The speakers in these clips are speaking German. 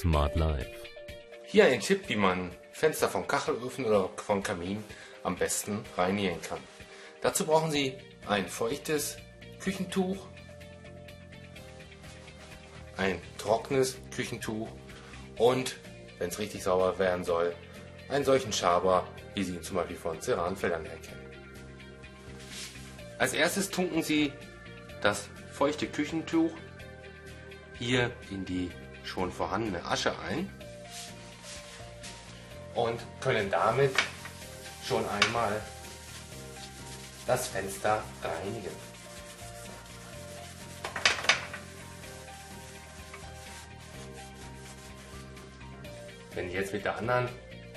Smart Life. Hier ein Tipp, wie man Fenster vom Kachelofen oder vom Kamin am besten reinigen kann. Dazu brauchen Sie ein feuchtes Küchentuch, ein trockenes Küchentuch und, wenn es richtig sauber werden soll, einen solchen Schaber, wie Sie ihn zum Beispiel von Ceranfeldern her kennen. Als erstes tunken Sie das feuchte Küchentuch hier in die schon vorhandene Asche ein und können damit schon einmal das Fenster reinigen. Wenn Sie jetzt mit der anderen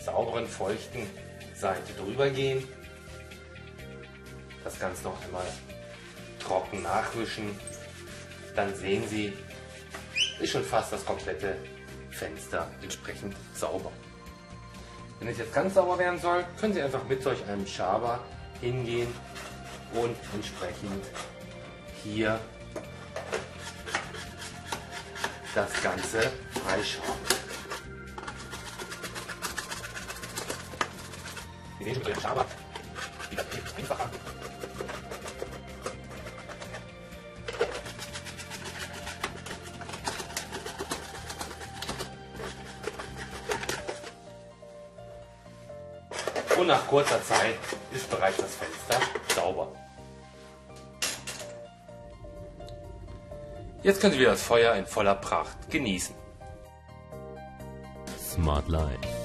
sauberen, feuchten Seite drüber gehen, das Ganze noch einmal trocken nachwischen, dann sehen Sie, ist schon fast das komplette Fenster entsprechend sauber. Wenn es jetzt ganz sauber werden soll, können Sie einfach mit solch einem Schaber hingehen und entsprechend hier das Ganze freischauen. Sie sehen schon, der Schaber wieder einfacher. Und nach kurzer Zeit ist bereits das Fenster sauber. Jetzt können Sie wieder das Feuer in voller Pracht genießen. Smart Life.